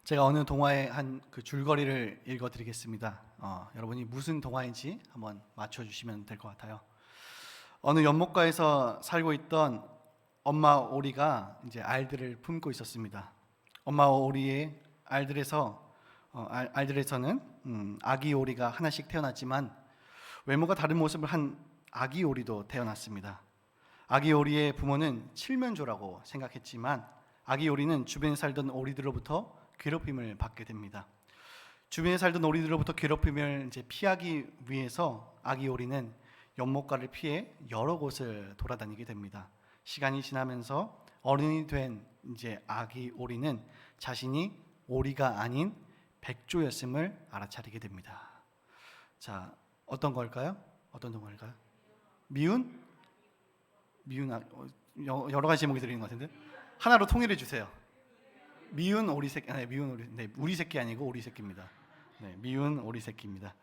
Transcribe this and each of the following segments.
제가 어느 동화의 한 그 줄거리를 읽어드리겠습니다. 여러분이 무슨 동화인지 한번 맞춰주시면 될 것 같아요. 어느 연못가에서 살고 있던 엄마 오리가 이제 알들을 품고 있었습니다. 엄마 오리의 알들에서는 아기 오리가 하나씩 태어났지만 외모가 다른 모습을 한 아기 오리도 태어났습니다. 아기 오리의 부모는 칠면조라고 생각했지만 아기 오리는 주변에 살던 오리들로부터 괴롭힘을 받게 됩니다. 주변에 살던 오리들로부터 괴롭힘을 이제 피하기 위해서 아기 오리는 연못가를 피해 여러 곳을 돌아다니게 됩니다. 시간이 지나면서 어른이 된 이제 아기 오리는 자신이 오리가 아닌 백조였음을 알아차리게 됩니다. 자, 어떤 걸까요? 어떤 동화일까요? 미운? 여러 가지 제목이 들리는 것 같은데 하나로 통일해 주세요. 미운 오리 새끼, 미운 오리, 우리 새끼 아니고 오리 새끼입니다. 미운 오리 새끼입니다.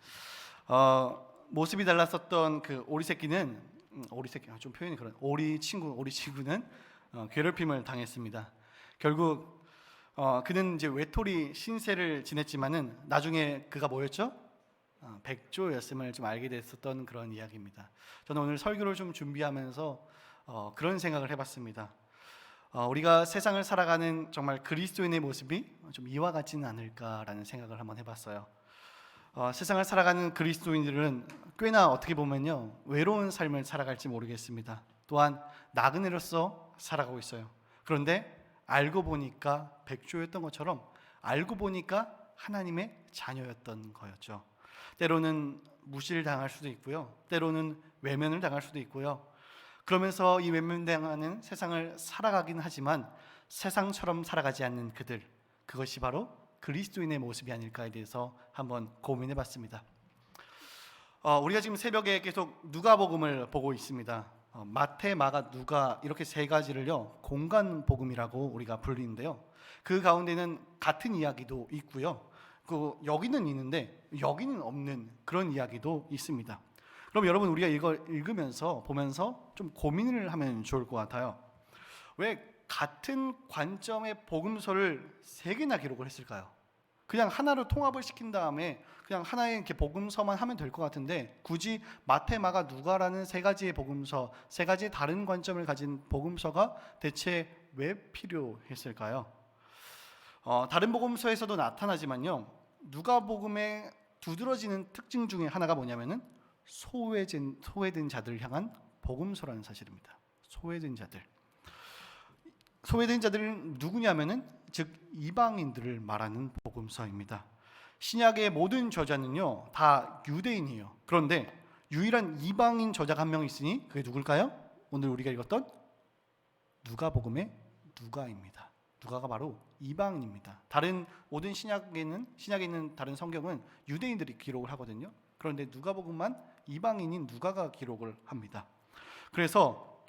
모습이 달랐었던 그 오리 새끼는 오리 새끼 좀 표현이 그런 오리 친구는 괴롭힘을 당했습니다. 결국 그는 이제 외톨이 신세를 지냈지만은 나중에 그가 뭐였죠? 백조였음을 좀 알게 됐었던 그런 이야기입니다. 저는 오늘 설교를 좀 준비하면서 그런 생각을 해봤습니다. 우리가 세상을 살아가는 정말 그리스도인의 모습이 좀 이와 같지는 않을까라는 생각을 한번 해봤어요. 세상을 살아가는 그리스도인들은 꽤나 어떻게 보면요 외로운 삶을 살아갈지 모르겠습니다. 또한 나그네로서 살아가고 있어요. 그런데 알고 보니까 백조였던 것처럼 알고 보니까 하나님의 자녀였던 거였죠. 때로는 무시를 당할 수도 있고요, 때로는 외면을 당할 수도 있고요. 그러면서 이 외면당하는 세상을 살아가긴 하지만 세상처럼 살아가지 않는 그들, 그것이 바로 그리스도인의 모습이 아닐까에 대해서 한번 고민해 봤습니다. 우리가 지금 새벽에 계속 누가복음을 보고 있습니다. 마태, 마가, 누가 이렇게 세 가지를요 공간 복음이라고 우리가 불리는데요, 그 가운데는 같은 이야기도 있고요, 여기는 있는데 여기는 없는 그런 이야기도 있습니다. 그럼 여러분, 우리가 이걸 읽으면서 보면서 좀 고민을 하면 좋을 것 같아요. 왜 같은 관점의 복음서를 세 개나 기록을 했을까요? 그냥 하나로 통합을 시킨 다음에 그냥 하나의 이렇게 복음서만 하면 될 것 같은데 굳이 마태, 마가, 누가라는 세 가지의 복음서, 세 가지의 다른 관점을 가진 복음서가 대체 왜 필요했을까요? 다른 복음서에서도 나타나지만요, 누가복음의 두드러지는 특징 중에 하나가 뭐냐면은 소외된 자들을 향한 복음서라는 사실입니다. 소외된 자들은 누구냐면은 즉 이방인들을 말하는 복음서입니다. 신약의 모든 저자는요 다 유대인이에요. 그런데 유일한 이방인 저자가 한 명 있으니 그게 누굴까요? 오늘 우리가 읽었던 누가복음의 누가입니다. 누가가 바로 이방인입니다. 다른 모든 신약에 있는 다른 성경은 유대인들이 기록을 하거든요. 그런데 누가복음만 이방인인 누가가 기록을 합니다. 그래서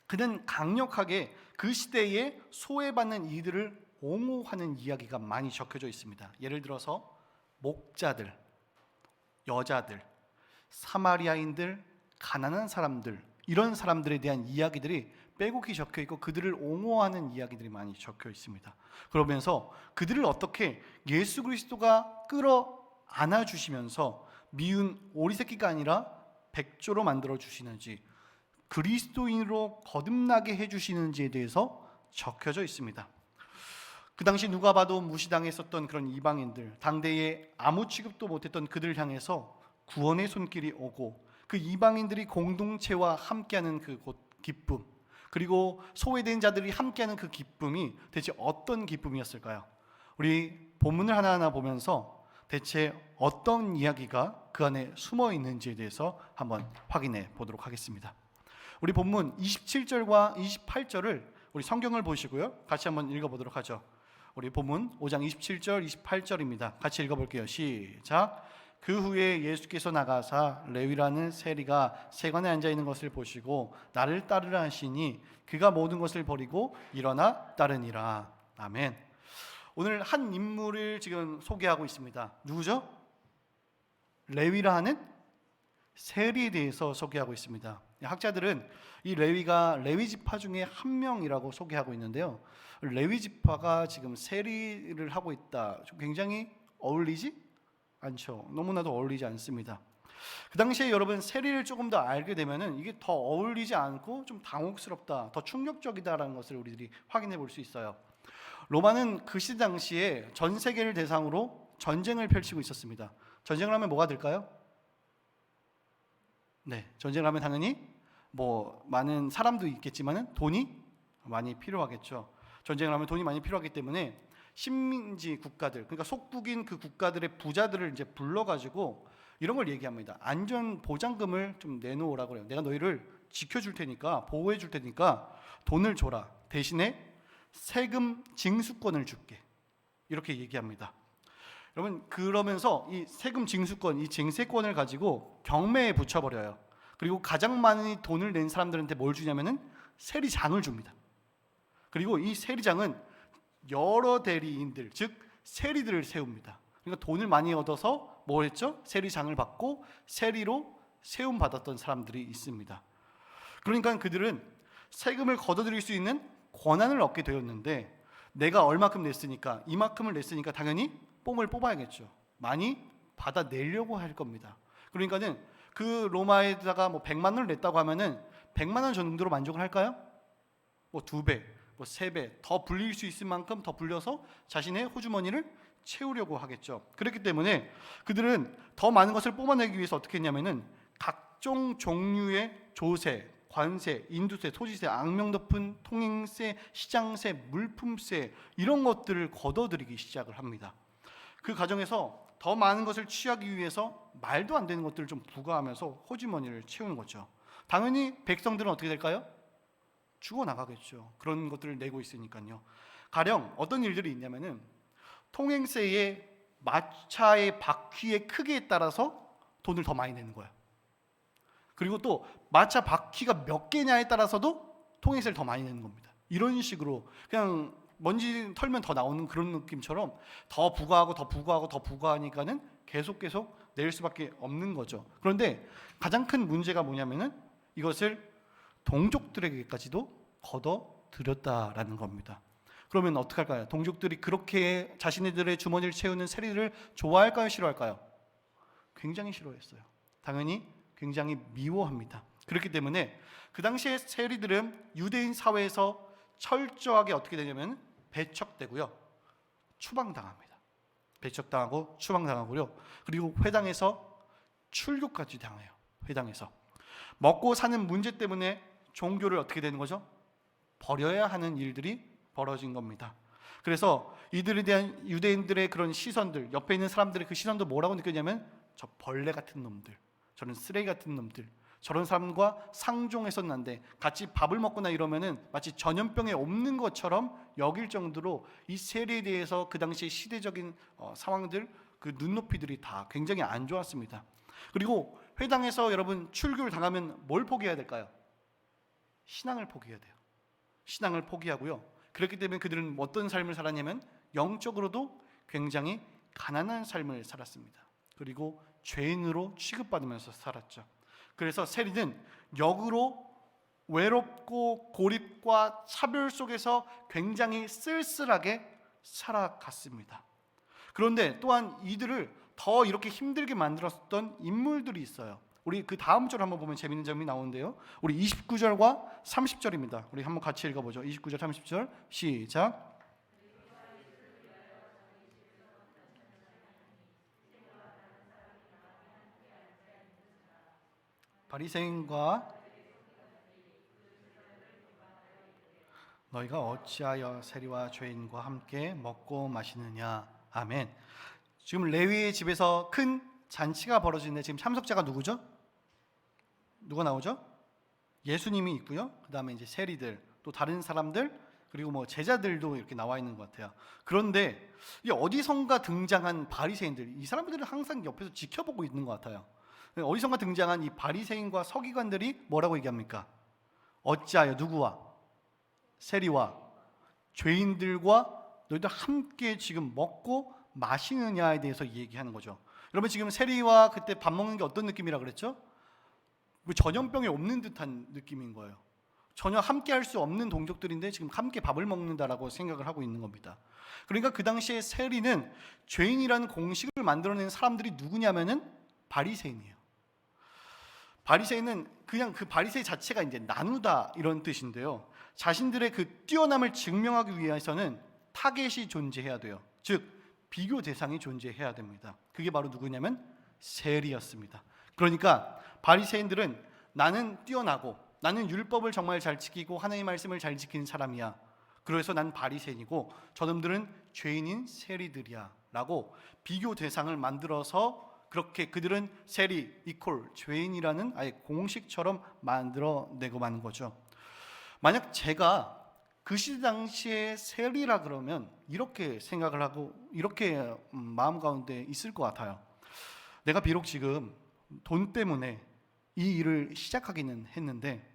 그는 강력하게 그 시대에 소외받는 이들을 옹호하는 이야기가 많이 적혀져 있습니다. 예를 들어서 목자들, 여자들, 사마리아인들, 가난한 사람들, 이런 사람들에 대한 이야기들이 빼곡히 적혀 있고 그들을 옹호하는 이야기들이 많이 적혀 있습니다. 그러면서 그들을 어떻게 예수 그리스도가 끌어안아 주시면서 미운 오리 새끼가 아니라 백조로 만들어 주시는지, 그리스도인으로 거듭나게 해 주시는지에 대해서 적혀져 있습니다. 그 당시 누가 봐도 무시당했었던 그런 이방인들, 당대에 아무 취급도 못했던 그들을 향해서 구원의 손길이 오고 그 이방인들이 공동체와 함께하는 그 기쁨, 그리고 소외된 자들이 함께하는 그 기쁨이 대체 어떤 기쁨이었을까요? 우리 본문을 하나하나 보면서 대체 어떤 이야기가 그 안에 숨어 있는지에 대해서 한번 확인해 보도록 하겠습니다. 우리 본문 27절과 28절을 우리 성경을 보시고요, 같이 한번 읽어보도록 하죠. 우리 본문 5장 27절 28절입니다. 같이 읽어볼게요. 시작. 그 후에 예수께서 나가사 레위라는 세리가 세관에 앉아있는 것을 보시고 나를 따르라 하시니 그가 모든 것을 버리고 일어나 따르니라. 아멘. 오늘 한 인물을 지금 소개하고 있습니다. 누구죠? 레위라 하는 세리에 대해서 소개하고 있습니다. 학자들은 이 레위가 레위 지파 중에 한 명이라고 소개하고 있는데요. 레위 지파가 지금 세리를 하고 있다. 좀 굉장히 어울리지 않죠. 너무나도 어울리지 않습니다. 그 당시에 여러분 세리를 조금 더 알게 되면은 이게 더 어울리지 않고 좀 당혹스럽다, 더 충격적이다라는 것을 우리들이 확인해 볼 수 있어요. 로마는 그 시대 당시에 전 세계를 대상으로 전쟁을 펼치고 있었습니다. 전쟁을 하면 뭐가 될까요? 네, 전쟁을 하면 당연히 뭐 많은 사람도 있겠지만은 돈이 많이 필요하겠죠. 전쟁을 하면 돈이 많이 필요하기 때문에 식민지 국가들, 그러니까 속국인 그 국가들의 부자들을 이제 불러가지고 이런 걸 얘기합니다. 안전 보장금을 좀 내놓으라고 그래요. 내가 너희를 지켜줄 테니까, 보호해줄 테니까 돈을 줘라. 대신에 세금 징수권을 줄게. 이렇게 얘기합니다. 여러분, 그러면서 이 세금 징수권, 이 징세권을 가지고 경매에 붙여버려요. 그리고 가장 많이 돈을 낸 사람들한테 뭘 주냐면은 세리장을 줍니다. 그리고 이 세리장은 여러 대리인들, 즉 세리들을 세웁니다. 그러니까 돈을 많이 얻어서 뭘 했죠? 세리장을 받고 세리로 세움 받았던 사람들이 있습니다. 그러니까 그들은 세금을 걷어들일 수 있는 권한을 얻게 되었는데, 내가 얼마큼 냈으니까, 이만큼을 냈으니까 당연히 뽕을 뽑아야겠죠. 많이 받아내려고 할 겁니다. 그러니까는 그 로마에다가 뭐 100만 원을 냈다고 하면은 100만 원 정도로 만족을 할까요? 뭐 2배, 뭐 3배 더 불릴 수 있을 만큼 더 불려서 자신의 호주머니를 채우려고 하겠죠. 그렇기 때문에 그들은 더 많은 것을 뽑아내기 위해서 어떻게 했냐면은 각종 종류의 조세, 관세, 인두세, 토지세, 악명 높은 통행세, 시장세, 물품세 이런 것들을 걷어들이기 시작을 합니다. 그 과정에서 더 많은 것을 취하기 위해서 말도 안 되는 것들을 좀 부과하면서 호주머니를 채우는 거죠. 당연히 백성들은 어떻게 될까요? 죽어나가겠죠. 그런 것들을 내고 있으니까요. 가령 어떤 일들이 있냐면은 통행세의 마차의 바퀴의 크기에 따라서 돈을 더 많이 내는 거예요. 그리고 또 마차 바퀴가 몇 개냐에 따라서도 통행세를 더 많이 내는 겁니다. 이런 식으로 그냥 먼지 털면 더 나오는 그런 느낌처럼 더 부과하고 더 부과하고 더 부과하니까는 계속 낼 수밖에 없는 거죠. 그런데 가장 큰 문제가 뭐냐면은 이것을 동족들에게까지도 걷어들였다라는 겁니다. 그러면 어떡할까요? 동족들이 그렇게 자신들의 주머니를 채우는 세리를 좋아할까요? 싫어할까요? 굉장히 싫어했어요. 당연히 굉장히 미워합니다. 그렇기 때문에 그 당시에 세리들은 유대인 사회에서 철저하게 어떻게 되냐면 배척되고요, 추방당합니다. 배척당하고 추방당하고요. 그리고 회당에서 출교까지 당해요. 회당에서 먹고 사는 문제 때문에 종교를 어떻게 되는 거죠? 버려야 하는 일들이 벌어진 겁니다. 그래서 이들에 대한 유대인들의 그런 시선들, 옆에 있는 사람들의 그 시선도 뭐라고 느꼈냐면 저 벌레 같은 놈들, 저런 쓰레기 같은 놈들, 저런 사람과 상종해서는 안 돼, 같이 밥을 먹거나 이러면은 마치 전염병에 옮는 것처럼 여길 정도로 이 세리에 대해서 그 당시의 시대적인 상황들, 그 눈높이들이 다 굉장히 안 좋았습니다. 그리고 회당에서 여러분 출교를 당하면 뭘 포기해야 될까요? 신앙을 포기해야 돼요. 신앙을 포기하고요. 그렇기 때문에 그들은 어떤 삶을 살았냐면 영적으로도 굉장히 가난한 삶을 살았습니다. 그리고 죄인으로 취급받으면서 살았죠. 그래서 세리는 역으로 외롭고 고립과 차별 속에서 굉장히 쓸쓸하게 살아갔습니다. 그런데 또한 이들을 더 이렇게 힘들게 만들었던 인물들이 있어요. 우리 그 다음 절 한번 보면 재밌는 점이 나오는데요. 우리 29절과 30절입니다. 우리 한번 같이 읽어보죠. 29절, 30절 시작. 바리새인과 너희가 어찌하여 세리와 죄인과 함께 먹고 마시느냐. 아멘. 지금 레위의 집에서 큰 잔치가 벌어지는데 지금 참석자가 누구죠? 누가 나오죠? 예수님이 있고요. 그 다음에 이제 세리들, 또 다른 사람들, 그리고 뭐 제자들도 이렇게 나와 있는 것 같아요. 그런데 이 어디선가 등장한 바리새인들, 이 사람들은 항상 옆에서 지켜보고 있는 것 같아요. 어디선가 등장한 이 바리새인과 서기관들이 뭐라고 얘기합니까? 어찌하여 누구와? 세리와 죄인들과 너희들 함께 지금 먹고 마시느냐에 대해서 얘기하는 거죠. 여러분 지금 세리와 그때 밥 먹는 게 어떤 느낌이라 그랬죠? 전염병이 없는 듯한 느낌인 거예요. 전혀 함께 할 수 없는 동족들인데 지금 함께 밥을 먹는다라고 생각을 하고 있는 겁니다. 그러니까 그 당시에 세리는 죄인이라는 공식을 만들어낸 사람들이 누구냐면은 바리새인이에요. 바리새인은 그냥 그 바리새 자체가 이제 나누다 이런 뜻인데요. 자신들의 그 뛰어남을 증명하기 위해서는 타겟이 존재해야 돼요. 즉 비교 대상이 존재해야 됩니다. 그게 바로 누구냐면 세리였습니다. 그러니까 바리새인들은 나는 뛰어나고 나는 율법을 정말 잘 지키고 하나님의 말씀을 잘 지키는 사람이야. 그래서 난 바리새인이고 저놈들은 죄인인 세리들이야 라고 비교 대상을 만들어서 그렇게 그들은 세리 이퀄 죄인이라는 아예 공식처럼 만들어내고 마는 거죠. 만약 제가 그 시대 당시에 세리라 그러면 이렇게 생각을 하고 이렇게 마음 가운데 있을 것 같아요. 내가 비록 지금 돈 때문에 이 일을 시작하기는 했는데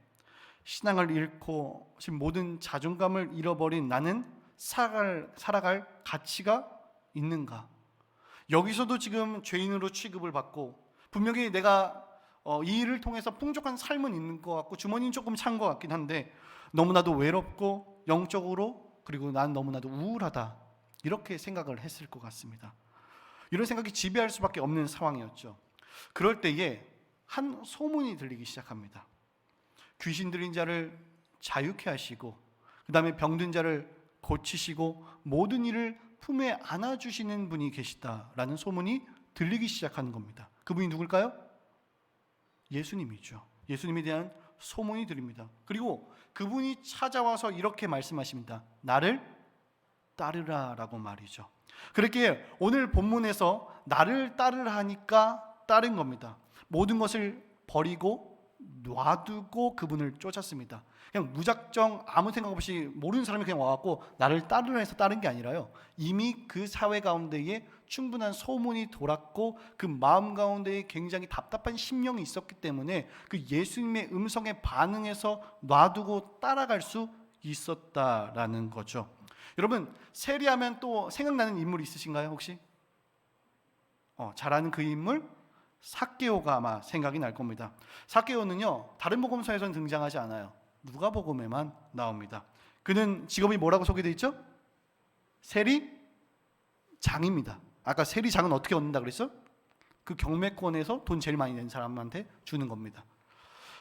신앙을 잃고 지금 모든 자존감을 잃어버린 나는 살아갈 가치가 있는가? 여기서도 지금 죄인으로 취급을 받고 분명히 내가 이 일을 통해서 풍족한 삶은 있는 것 같고 주머니는 조금 찬 것 같긴 한데 너무나도 외롭고 영적으로 그리고 난 너무나도 우울하다 이렇게 생각을 했을 것 같습니다. 이런 생각이 지배할 수밖에 없는 상황이었죠. 그럴 때에 한 소문이 들리기 시작합니다. 귀신 들린 자를 자유케 하시고 그 다음에 병든 자를 고치시고 모든 일을 품에 안아주시는 분이 계시다라는 소문이 들리기 시작하는 겁니다. 그분이 누굴까요? 예수님이죠. 예수님에 대한 소문이 들립니다. 그리고 그분이 찾아와서 이렇게 말씀하십니다. 나를 따르라 라고 말이죠. 그렇게 오늘 본문에서 나를 따르라 하니까 따른 겁니다. 모든 것을 버리고 놔두고 그분을 쫓았습니다. 그냥 무작정 아무 생각 없이 모르는 사람이 그냥 와갖고 나를 따르라 해서 따른 게 아니라요. 이미 그 사회 가운데에 충분한 소문이 돌았고 그 마음 가운데에 굉장히 답답한 심령이 있었기 때문에 그 예수님의 음성에 반응해서 놔두고 따라갈 수 있었다라는 거죠. 여러분 세리하면 또 생각나는 인물 있으신가요 혹시? 잘 아는 그 인물? 삭개오가 아마 생각이 날 겁니다. 삭개오는요 다른 복음서에서는 등장하지 않아요. 누가복음에만 나옵니다. 그는 직업이 뭐라고 소개되어 있죠? 세리장입니다. 아까 세리장은 어떻게 얻는다 그랬어? 그 경매권에서 돈 제일 많이 낸 사람한테 주는 겁니다.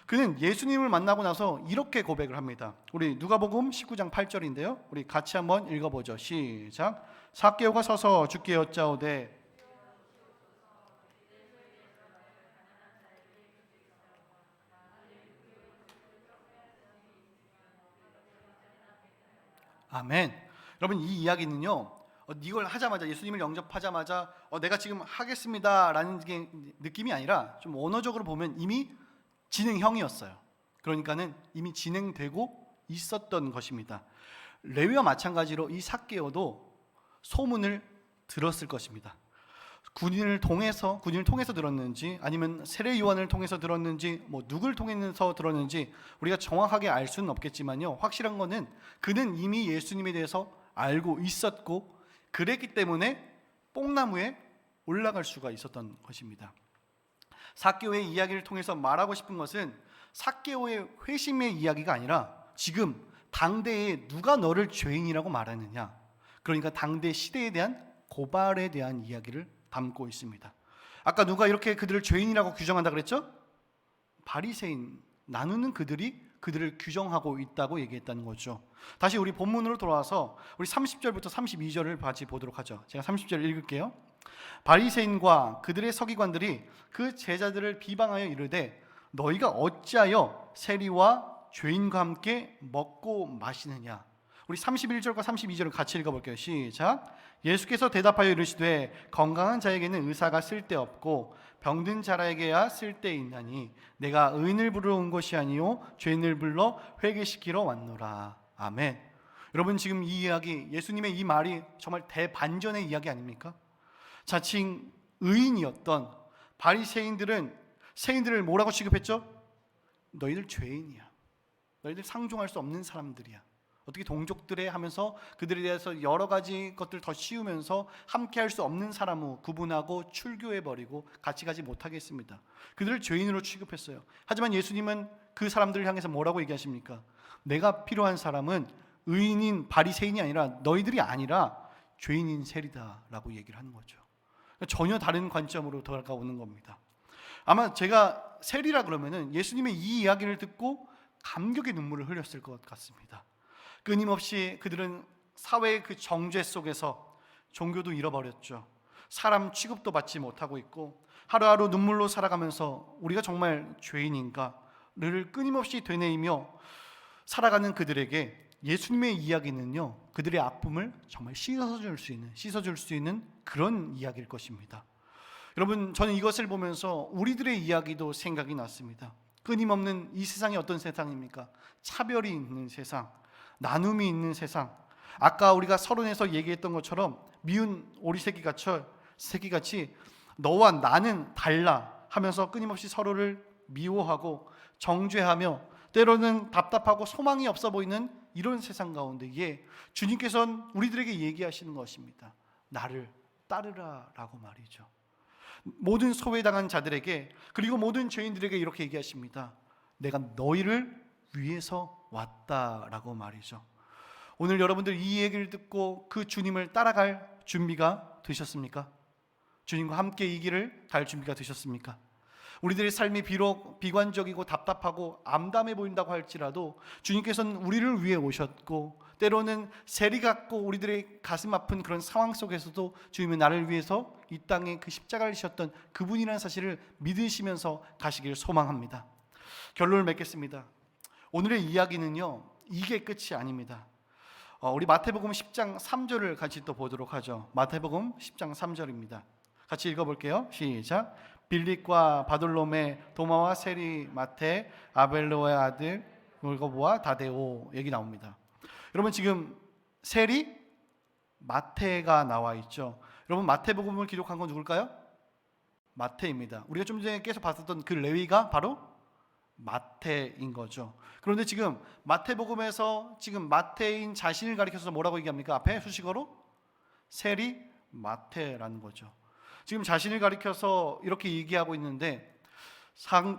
그는 예수님을 만나고 나서 이렇게 고백을 합니다. 우리 누가복음 19장 8절인데요. 우리 같이 한번 읽어보죠. 시작. 삭개오가 서서 주께 여짜오되 아멘. 여러분 이 이야기는요 이걸 하자마자 예수님을 영접하자마자 내가 지금 하겠습니다라는 게 느낌이 아니라 좀 언어적으로 보면 이미 진행형이었어요. 그러니까는 이미 진행되고 있었던 것입니다. 레위와 마찬가지로 이 삭개오도 소문을 들었을 것입니다. 군인을 통해서 들었는지 아니면 세례 요한을 통해서 들었는지 누굴 통해서 들었는지 우리가 정확하게 알 수는 없겠지만요. 확실한 거는 그는 이미 예수님에 대해서 알고 있었고 그랬기 때문에 뽕나무에 올라갈 수가 있었던 것입니다. 삭개오의 이야기를 통해서 말하고 싶은 것은 삭개오의 회심의 이야기가 아니라 지금 당대에 누가 너를 죄인이라고 말하느냐, 그러니까 당대 시대에 대한 고발에 대한 이야기를 담고 있습니다. 아까 누가 이렇게 그들을 죄인이라고 규정한다 그랬죠? 바리새인, 나누는 그들을 규정하고 있다고 얘기했다는 거죠. 다시 우리 본문으로 돌아와서 우리 30절부터 32절을 같이 보도록 하죠. 제가 30절 읽을게요. 바리새인과 그들의 서기관들이 그 제자들을 비방하여 이르되 너희가 어찌하여 세리와 죄인과 함께 먹고 마시느냐. 우리 31절과 32절을 같이 읽어볼게요. 시작. 예수께서 대답하여 이르시되 건강한 자에게는 의사가 쓸데없고 병든 자라에게야 쓸데있나니 내가 의인을 부르러 온 것이 아니요 죄인을 불러 회개시키러 왔노라. 아멘. 여러분 지금 이 이야기, 예수님의 이 말이 정말 대반전의 이야기 아닙니까? 자칭 의인이었던 바리새인들은 세인들을 뭐라고 취급했죠? 너희들 죄인이야. 너희들 상종할 수 없는 사람들이야. 어떻게 동족들에 하면서 그들에 대해서 여러 가지 것들 더 씌우면서 함께 할 수 없는 사람을 구분하고 출교해버리고 같이 가지 못하게 했습니다. 그들을 죄인으로 취급했어요. 하지만 예수님은 그 사람들을 향해서 뭐라고 얘기하십니까? 내가 필요한 사람은 의인인 바리새인이 아니라 너희들이 아니라 죄인인 세리다 라고 얘기를 하는 거죠. 전혀 다른 관점으로 다가오는 겁니다. 아마 제가 세리라 그러면은 예수님의 이 이야기를 듣고 감격의 눈물을 흘렸을 것 같습니다. 끊임없이 그들은 사회의 그 정죄 속에서 종교도 잃어버렸죠. 사람 취급도 받지 못하고 있고 하루하루 눈물로 살아가면서 우리가 정말 죄인인가를 끊임없이 되뇌이며 살아가는 그들에게 예수님의 이야기는요, 그들의 아픔을 정말 씻어줄 수 있는 그런 이야기일 것입니다. 여러분, 저는 이것을 보면서 우리들의 이야기도 생각이 났습니다. 끊임없는 이 세상이 어떤 세상입니까? 차별이 있는 세상, 나눔이 있는 세상. 아까 우리가 서론에서 얘기했던 것처럼 미운 오리새끼같이 너와 나는 달라 하면서 끊임없이 서로를 미워하고 정죄하며 때로는 답답하고 소망이 없어 보이는 이런 세상 가운데에 주님께서는 우리들에게 얘기하시는 것입니다. 나를 따르라 라고 말이죠. 모든 소외당한 자들에게, 그리고 모든 죄인들에게 이렇게 얘기하십니다. 내가 너희를 위해서 왔다라고 말이죠. 오늘 여러분들 이 얘기를 듣고 그 주님을 따라갈 준비가 되셨습니까? 주님과 함께 이 길을 갈 준비가 되셨습니까? 우리들의 삶이 비록 비관적이고 답답하고 암담해 보인다고 할지라도 주님께서는 우리를 위해 오셨고, 때로는 세리 같고 우리들의 가슴 아픈 그런 상황 속에서도 주님은 나를 위해서 이 땅에 그 십자가를 지셨던 그분이라는 사실을 믿으시면서 가시길 소망합니다. 결론을 맺겠습니다. 오늘의 이야기는요, 이게 끝이 아닙니다. 우리 마태복음 10장 3절을 같이 또 보도록 하죠. 마태복음 10장 3절입니다. 같이 읽어볼게요. 시작. 빌립과 바돌롬의 도마와 세리 마테 아벨로의 아들 골고보와 다데오 얘기 나옵니다. 여러분, 지금 세리 마테가 나와 있죠. 여러분, 마태복음을 기록한 건 누굴까요? 마태입니다. 우리가 좀 전에 계속 봤었던 그 레위가 바로 마태인 거죠. 그런데 지금 마태복음에서 지금 마태인 자신을 가리켜서 뭐라고 얘기합니까? 앞에 수식어로 세리 마태라는 거죠. 지금 자신을 가리켜서 이렇게 얘기하고 있는데,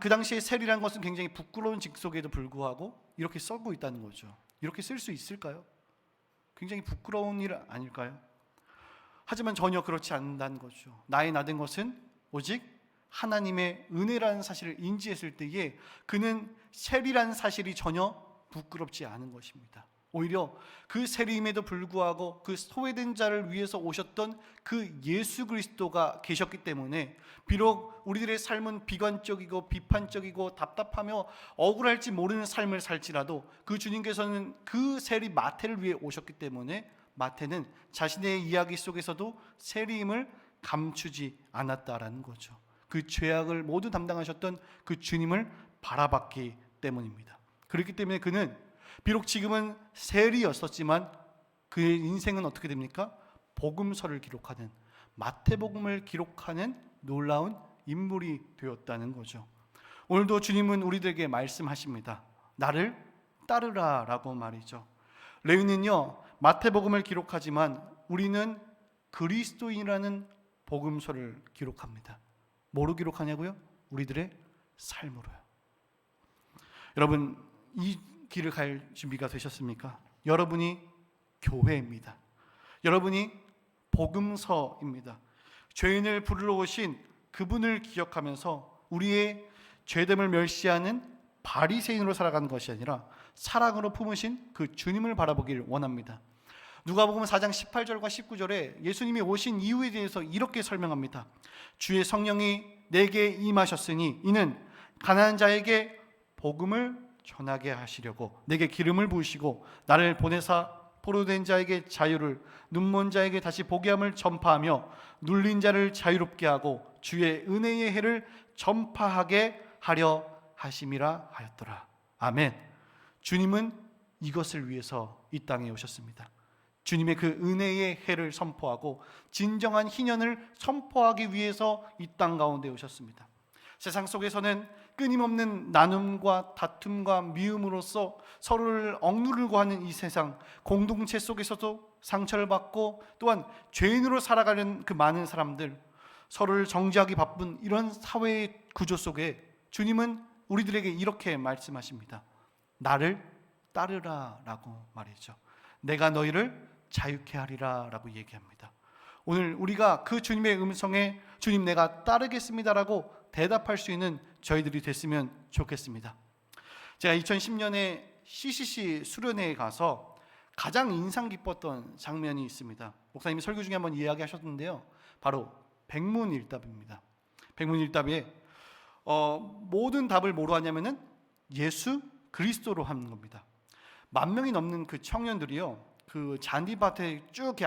그 당시에 세리라는 것은 굉장히 부끄러운 직속에도 불구하고 이렇게 쓰고 있다는 거죠. 이렇게 쓸 수 있을까요? 굉장히 부끄러운 일 아닐까요? 하지만 전혀 그렇지 않는다는 거죠. 나의 나된 것은 오직 하나님의 은혜라는 사실을 인지했을 때에 그는 세리라는 사실이 전혀 부끄럽지 않은 것입니다. 오히려 그 세리임에도 불구하고 그 소외된 자를 위해서 오셨던 그 예수 그리스도가 계셨기 때문에, 비록 우리들의 삶은 비관적이고 비판적이고 답답하며 억울할지 모르는 삶을 살지라도 그 주님께서는 그 세리 마태를 위해 오셨기 때문에 마태는 자신의 이야기 속에서도 세리임을 감추지 않았다라는 거죠. 그 죄악을 모두 담당하셨던 그 주님을 바라봤기 때문입니다. 그렇기 때문에 그는 비록 지금은 세리였었지만 그의 인생은 어떻게 됩니까? 복음서를 기록하는, 마태복음을 기록하는 놀라운 인물이 되었다는 거죠. 오늘도 주님은 우리들에게 말씀하십니다. 나를 따르라 라고 말이죠. 레위는요, 마태복음을 기록하지만 우리는 그리스도인이라는 복음서를 기록합니다. 뭐로 기록하냐고요? 우리들의 삶으로요. 여러분, 이 길을 갈 준비가 되셨습니까? 여러분이 교회입니다. 여러분이 복음서입니다. 죄인을 부르러 오신 그분을 기억하면서 우리의 죄됨을 멸시하는 바리새인으로 살아가는 것이 아니라 사랑으로 품으신 그 주님을 바라보길 원합니다. 누가복음 4장 18절과 19절에 예수님이 오신 이유에 대해서 이렇게 설명합니다. 주의 성령이 내게 임하셨으니 이는 가난한 자에게 복음을 전하게 하시려고 내게 기름을 부으시고 나를 보내사 포로된 자에게 자유를, 눈먼 자에게 다시 보게 함을 전파하며 눌린 자를 자유롭게 하고 주의 은혜의 해를 전파하게 하려 하심이라 하였더라. 아멘. 주님은 이것을 위해서 이 땅에 오셨습니다. 주님의 그 은혜의 해를 선포하고 진정한 희년을 선포하기 위해서 이 땅 가운데 오셨습니다. 세상 속에서는 끊임없는 나눔과 다툼과 미움으로써 서로를 억누르고 하는 이 세상, 공동체 속에서도 상처를 받고 또한 죄인으로 살아가는 그 많은 사람들, 서로를 정죄하기 바쁜 이런 사회의 구조 속에 주님은 우리들에게 이렇게 말씀하십니다. 나를 따르라 라고 말이죠. 내가 너희를 자유케 하리라 라고 얘기합니다. 오늘 우리가 그 주님의 음성에 주님 내가 따르겠습니다 라고 대답할 수 있는 저희들이 됐으면 좋겠습니다. 제가 2010년에 CCC 수련회에 가서 가장 인상 깊었던 장면이 있습니다. 목사님이 설교 중에 한번 이야기하셨는데요, 바로 백문일답입니다. 백문일답에 모든 답을 뭐로 하냐면은 예수 그리스도로 하는 겁니다. 10,000명이 넘는 그 청년들이요, 그 잔디밭에 쭉 이렇게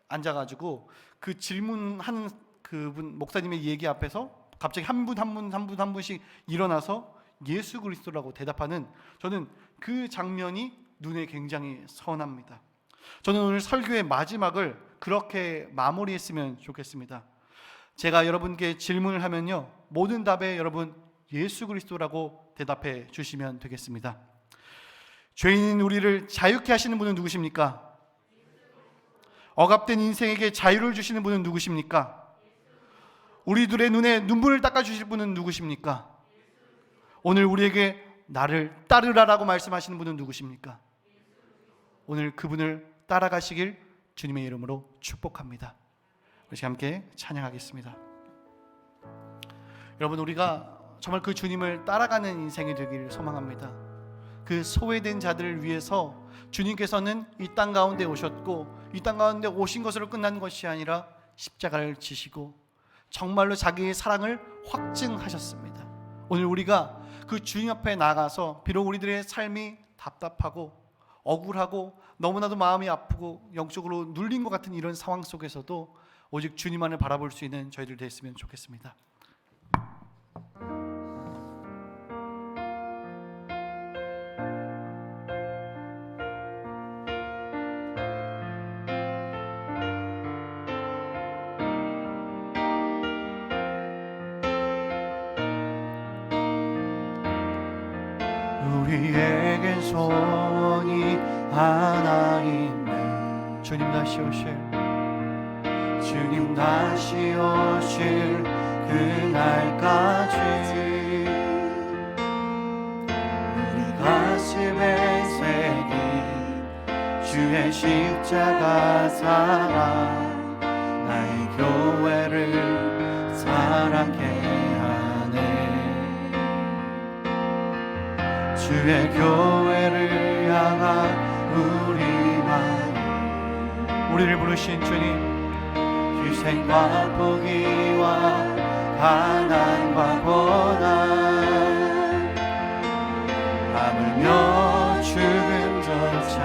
앉아가지고 그 질문하는 그분 목사님의 얘기 앞에서 갑자기 한 분씩 일어나서 예수 그리스도라고 대답하는, 저는 그 장면이 눈에 굉장히 선합니다. 저는 오늘 설교의 마지막을 그렇게 마무리했으면 좋겠습니다. 제가 여러분께 질문을 하면요, 모든 답에 여러분 예수 그리스도라고 대답해 주시면 되겠습니다. 죄인인 우리를 자유케 하시는 분은 누구십니까? 억압된 인생에게 자유를 주시는 분은 누구십니까? 우리들의 눈에 눈물을 닦아주실 분은 누구십니까? 오늘 우리에게 나를 따르라라고 말씀하시는 분은 누구십니까? 오늘 그분을 따라가시길 주님의 이름으로 축복합니다. 우리 함께 찬양하겠습니다. 여러분, 우리가 정말 그 주님을 따라가는 인생이 되기를 소망합니다. 그 소외된 자들을 위해서 주님께서는 이 땅 가운데 오셨고, 이 땅 가운데 오신 것으로 끝난 것이 아니라 십자가를 지시고 정말로 자기의 사랑을 확증하셨습니다. 오늘 우리가 그 주님 앞에 나가서 비록 우리들의 삶이 답답하고 억울하고 너무나도 마음이 아프고 영적으로 눌린 것 같은 이런 상황 속에서도 오직 주님만을 바라볼 수 있는 저희들 됐으면 좋겠습니다. 우리에겐 소원이 하나 있네. 주님 다시 오실 그날까지 우리 가슴에 새긴 주의 십자가 사랑, 나의 교회를 사랑케 하네. 주의 교회를 향한 우리 마음, 우리를 부르신 주님, 희생과 포기와 가난과 고난, 하물며 죽음조차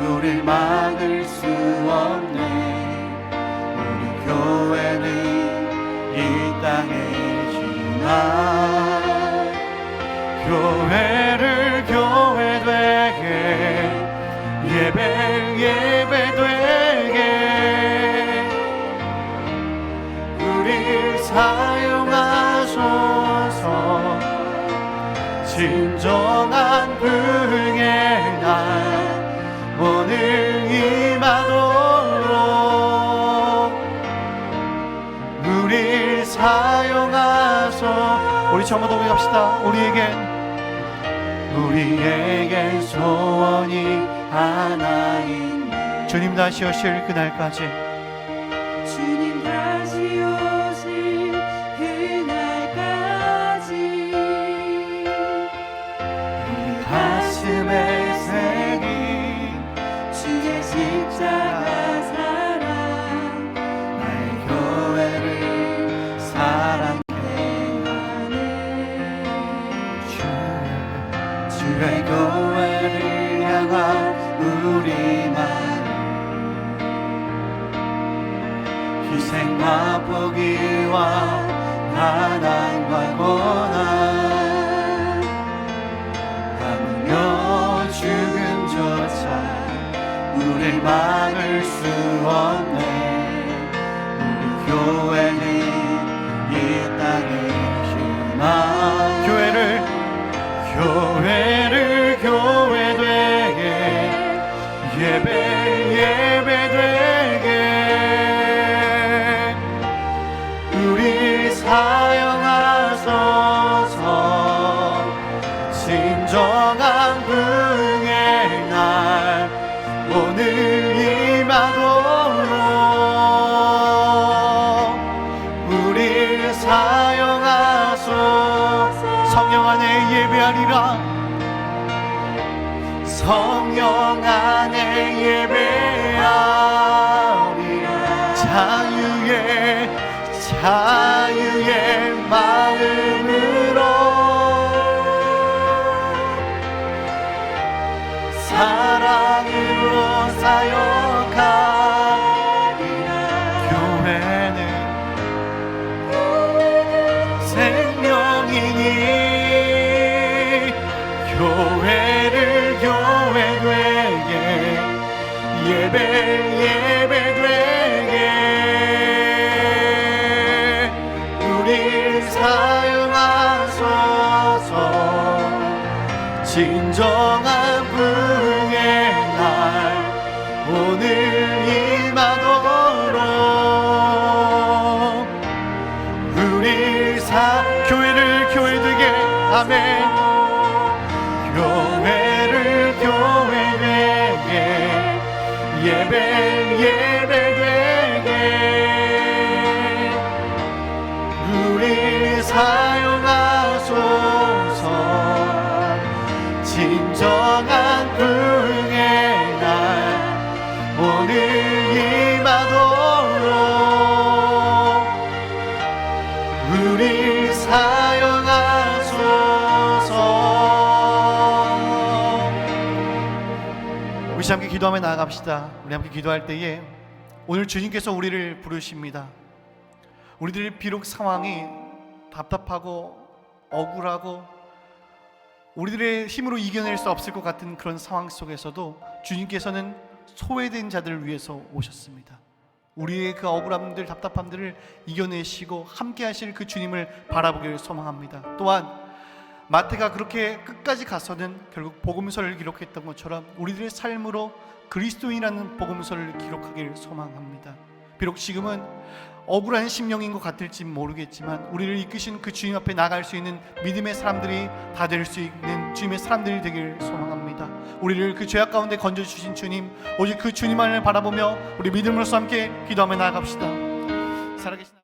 우릴 막을 수 없네. 우리 교회는 이 땅의 희망, 교회를 교회 되게, 예배 되게 우릴 사용하소서. 진정한 부흥의 날 오늘 임하도록 우릴 사용하소서. 우리 처음부터 고백합시다. 우리에겐 소원이 하나 있네. 주님 다시 오실 그날까지, 주님 다시 오실 그날까지 우리 가슴에 새긴 주의 십자가 사랑, 나의 교회를 사랑케 하네. 주의 교회를 향한 우리 마음, 희생과 포기와 가난과 고난, 하물며 죽음조차 우릴 막을 수 없네. 우리 교회는 이 땅에 예배하리라. 성령 안에 예배하리라. 자유의 마음으로 사랑으로 사역하리라. 교회는 생명이니 교회를 교회 되게 예배 되게 우리 사용하소서. 진정한 부흥의 날 오늘 임하도록 우리 교회를 교회 되게 아멘. 교회를 교회 되게 예배 되게 우리 사용하소서. 진정한 부흥의 날 오늘 임하도록 우리 사용하소서. 우리 함께 기도하며 나아갑시다. 우리 함께 기도할 때에 오늘 주님께서 우리를 부르십니다. 우리들 비록 상황이 답답하고 억울하고 우리들의 힘으로 이겨낼 수 없을 것 같은 그런 상황 속에서도 주님께서는 소외된 자들을 위해서 오셨습니다. 우리의 그 억울함들, 답답함들을 이겨내시고 함께 하실 그 주님을 바라보기를 소망합니다. 또한 마태가 그렇게 끝까지 가서는 결국 복음서를 기록했던 것처럼 우리들의 삶으로 그리스도인이라는 복음서를 기록하기를 소망합니다. 비록 지금은 억울한 심령인 것 같을지 모르겠지만 우리를 이끄신 그 주님 앞에 나갈 수 있는 믿음의 사람들이 다 될 수 있는 주님의 사람들이 되길 소망합니다. 우리를 그 죄악 가운데 건져주신 주님, 오직 그 주님만을 바라보며 우리 믿음으로서 함께 기도하며 나아갑시다. 살아계신